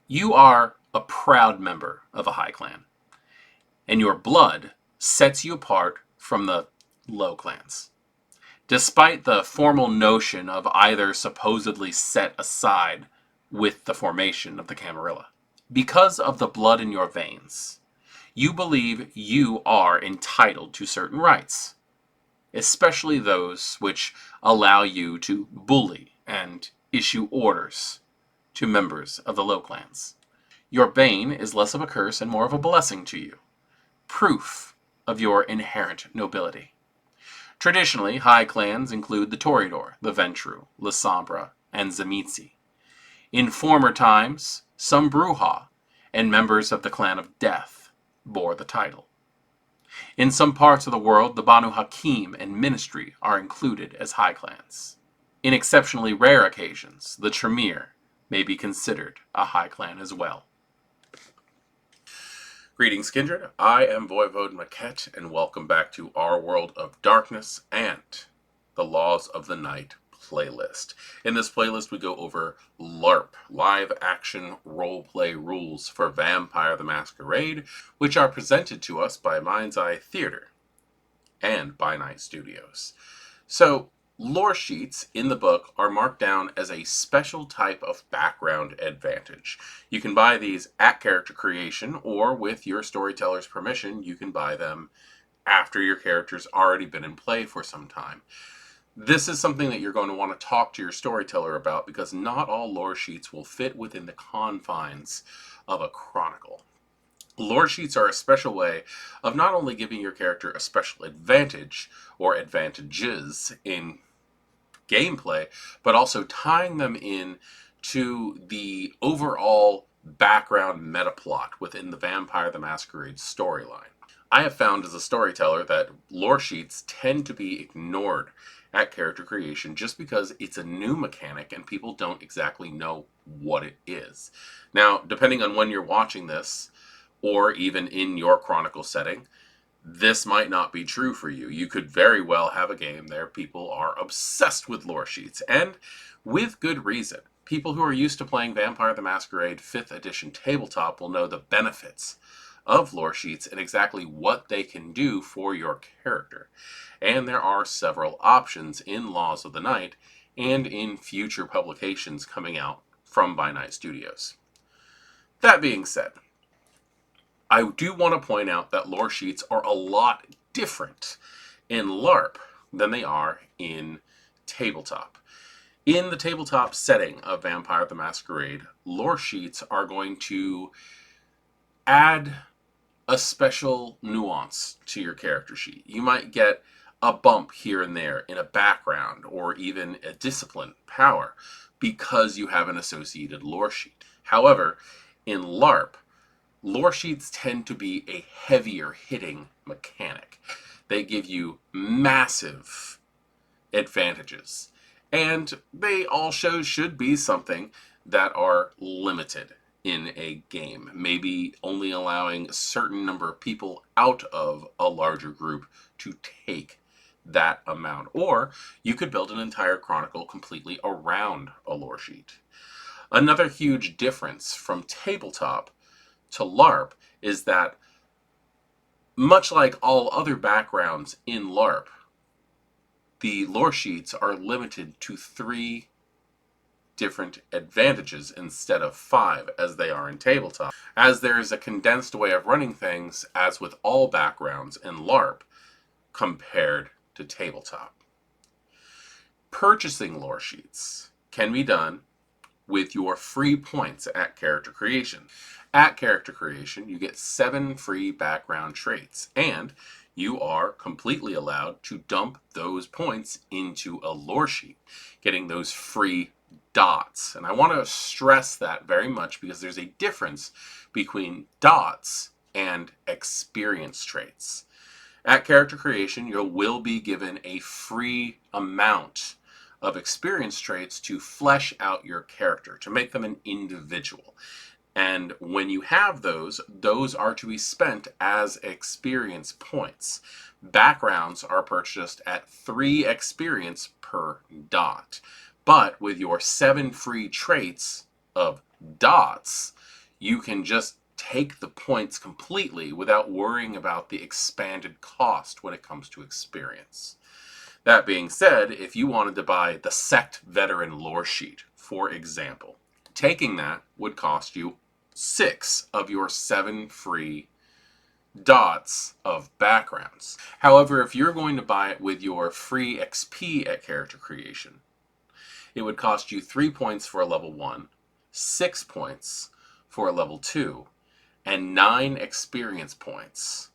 You are a proud member of a high clan, and your blood sets you apart from the low clans. Despite the formal notion of either supposedly set aside with the formation of the Camarilla. Because of the blood in your veins, you believe you are entitled to certain rights, especially those which allow you to bully and issue orders to members of the low clans. Your bane is less of a curse and more of a blessing to you, proof of your inherent nobility. Traditionally, high clans include the Toreador, the Ventrue, Lasombra, and Tzimisce. In former times, some Brujah and members of the Clan of Death bore the title. In some parts of the world, the Banu Haqim and Ministry are included as high clans. In exceptionally rare occasions, the Tremere may be considered a high clan as well. Greetings, kindred. I am Voivode Maquette, and welcome back to our World of Darkness and the Laws of the Night playlist. In this playlist, we go over LARP, live action roleplay rules for Vampire the Masquerade, which are presented to us by Mind's Eye Theater and by Night Studios. So, Loresheets in the book are marked down as a special type of background advantage. You can buy these at character creation, or with your storyteller's permission, you can buy them after your character's already been in play for some time. This is something that you're going to want to talk to your storyteller about because not all Loresheets will fit within the confines of a chronicle. Loresheets are a special way of not only giving your character a special advantage or advantages in gameplay, but also tying them in to the overall background meta plot within the Vampire the Masquerade storyline. I have found as a storyteller that Loresheets tend to be ignored at character creation just because it's a new mechanic and people don't exactly know what it is. Now, depending on when you're watching this, or even in your chronicle setting, this might not be true for you. You could very well have a game there people are obsessed with Loresheets, and with good reason. People who are used to playing Vampire the Masquerade 5th edition tabletop will know the benefits of Loresheets and exactly what they can do for your character. And there are several options in Laws of the Night and in future publications coming out from by Night Studios. That being said, I do want to point out that Loresheets are a lot different in LARP than they are in tabletop. In the tabletop setting of Vampire the Masquerade, Loresheets are going to add a special nuance to your character sheet. You might get a bump here and there in a background or even a discipline power because you have an associated lore sheet. However, in LARP, Loresheets tend to be a heavier hitting mechanic. They give you massive advantages. And they also should be something that are limited in a game. Maybe only allowing a certain number of people out of a larger group to take that amount. Or you could build an entire chronicle completely around a lore sheet. Another huge difference from tabletop to LARP is that, much like all other backgrounds in LARP, the lore sheets are limited to 3 different advantages instead of 5 as they are in tabletop, as there is a condensed way of running things as with all backgrounds in LARP compared to tabletop. Purchasing lore sheets can be done with your free points at character creation. At character creation, you get 7 free background traits, and you are completely allowed to dump those points into a lore sheet, getting those free dots. And I want to stress that very much because there's a difference between dots and experience traits. At character creation, you will be given a free amount of experience traits to flesh out your character, to make them an individual. And when you have those are to be spent as experience points. Backgrounds are purchased at 3 experience per dot. But with your 7 free traits of dots, you can just take the points completely without worrying about the expanded cost when it comes to experience. That being said, if you wanted to buy the Sect Veteran Loresheet, for example, taking that would cost you 6 of your 7 free dots of backgrounds. However, if you're going to buy it with your free XP at character creation, it would cost you 3 points for a level 1, 6 points for a level 2, and 9 experience points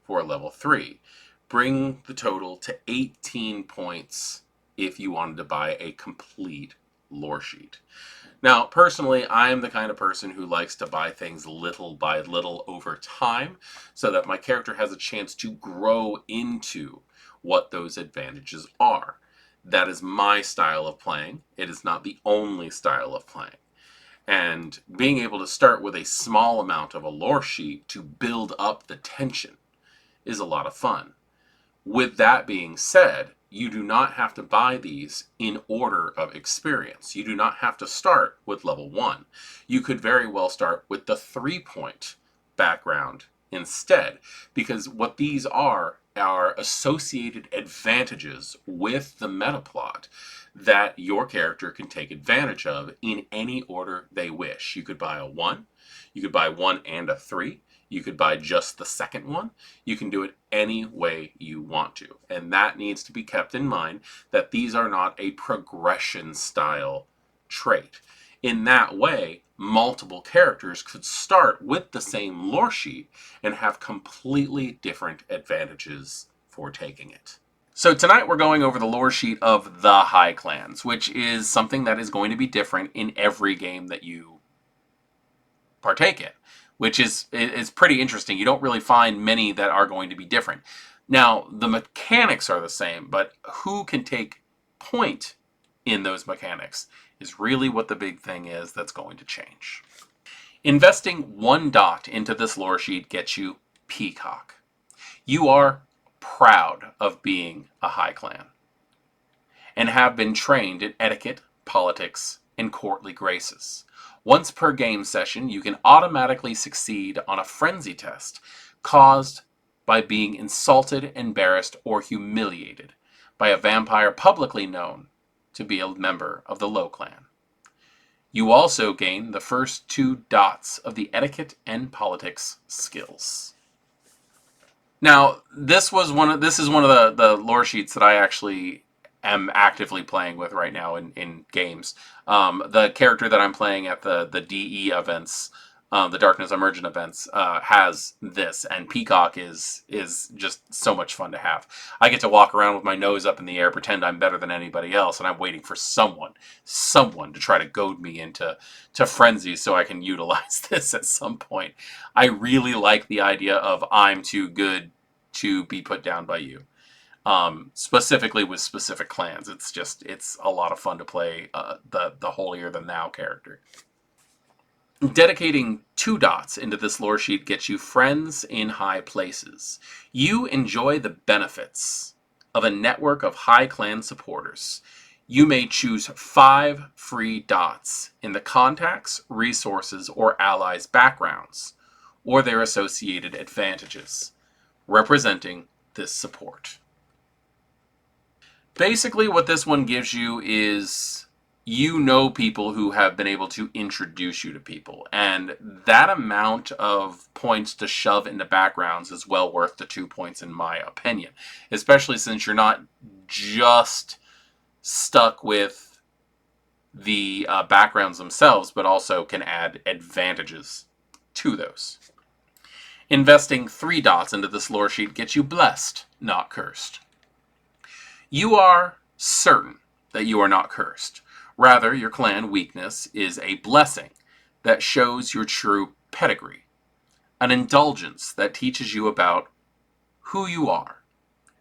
for a level 3. Bring the total to 18 points if you wanted to buy a complete lore sheet. Now, personally, I am the kind of person who likes to buy things little by little over time so that my character has a chance to grow into what those advantages are. That is my style of playing. It is not the only style of playing. And being able to start with a small amount of a lore sheet to build up the tension is a lot of fun. With that being said, you do not have to buy these in order of experience. You do not have to start with level 1. You could very well start with the 3-point background instead, because what these are associated advantages with the meta plot that your character can take advantage of in any order they wish. You could buy a 1, you could buy 1 and a 3, you could buy just the second one. You can do it any way you want to. And that needs to be kept in mind, that these are not a progression style trait. In that way, multiple characters could start with the same lore sheet and have completely different advantages for taking it. So tonight we're going over the lore sheet of the High Clans, which is something that is going to be different in every game that you partake in, which is pretty interesting. You don't really find many that are going to be different. Now, the mechanics are the same, but who can take point in those mechanics is really what the big thing is that's going to change. Investing 1 dot into this lore sheet gets you Peacock. You are proud of being a High Clan and have been trained in etiquette, politics, and courtly graces. Once per game session, you can automatically succeed on a frenzy test caused by being insulted, embarrassed, or humiliated by a vampire publicly known to be a member of the Low Clan. You also gain the first 2 dots of the etiquette and politics skills. Now, this is one of the lore sheets that I actually am actively playing with right now in games. The character that I'm playing at the DE events, the Darkness Emergent events, has this, and Peacock is just so much fun to have. I get to walk around with my nose up in the air, pretend I'm better than anybody else, and I'm waiting for someone to try to goad me into frenzy so I can utilize this at some point. I really like the idea of I'm too good to be put down by you. Specifically with specific clans. It's a lot of fun to play the holier than thou character. Dedicating 2 dots into this lore sheet gets you friends in high places. You enjoy the benefits of a network of High Clan supporters. You may choose 5 free dots in the contacts, resources, or allies' backgrounds, or their associated advantages, representing this support. Basically, what this one gives you is people who have been able to introduce you to people. And that amount of points to shove into backgrounds is well worth the 2 points in my opinion. Especially since you're not just stuck with the backgrounds themselves, but also can add advantages to those. Investing 3 dots into this lore sheet gets you blessed, not cursed. You are certain that you are not cursed. Rather, your clan weakness is a blessing that shows your true pedigree, an indulgence that teaches you about who you are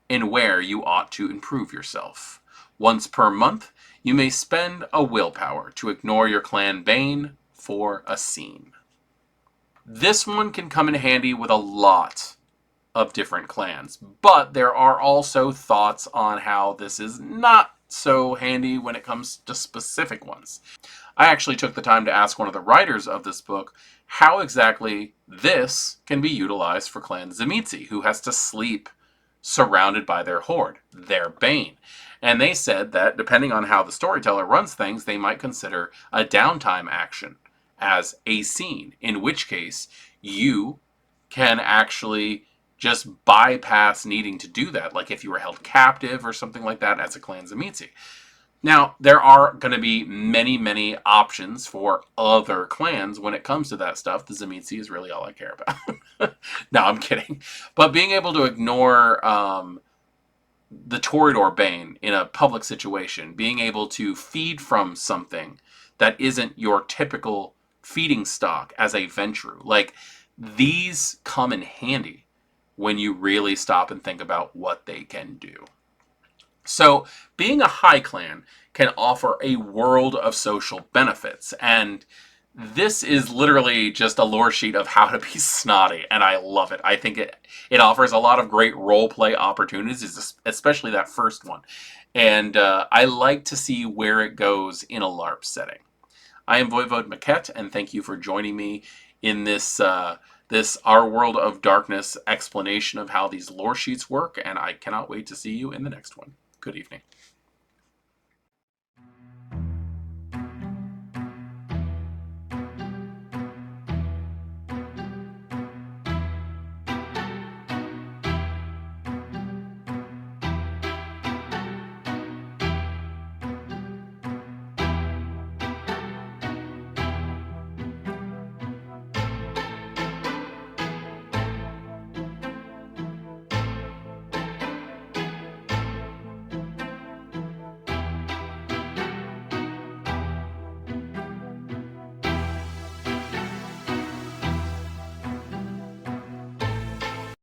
and where you ought to improve yourself. Once per month, you may spend a willpower to ignore your clan Bane for a scene. This one can come in handy with a lot of different clans, but there are also thoughts on how this is not so handy when it comes to specific ones. I actually took the time to ask one of the writers of this book how exactly this can be utilized for Clan Tzimisce, who has to sleep surrounded by their horde, their Bane. And they said that depending on how the storyteller runs things, they might consider a downtime action as a scene, in which case you can actually just bypass needing to do that, like if you were held captive or something like that as a Clan Tzimisce. Now, there are going to be many, many options for other clans when it comes to that stuff. The Tzimisce is really all I care about. No, I'm kidding. But being able to ignore the Toreador Bane in a public situation, being able to feed from something that isn't your typical feeding stock as a Ventrue, like, these come in handy when you really stop and think about what they can do. So, being a high clan can offer a world of social benefits, and this is literally just a lore sheet of how to be snotty, and I love it. I think it offers a lot of great role play opportunities, especially that first one, and I like to see where it goes in a LARP setting. I am Voivode Maquette, and thank you for joining me in this this Our World of Darkness explanation of how these lore sheets work, and I cannot wait to see you in the next one. Good evening.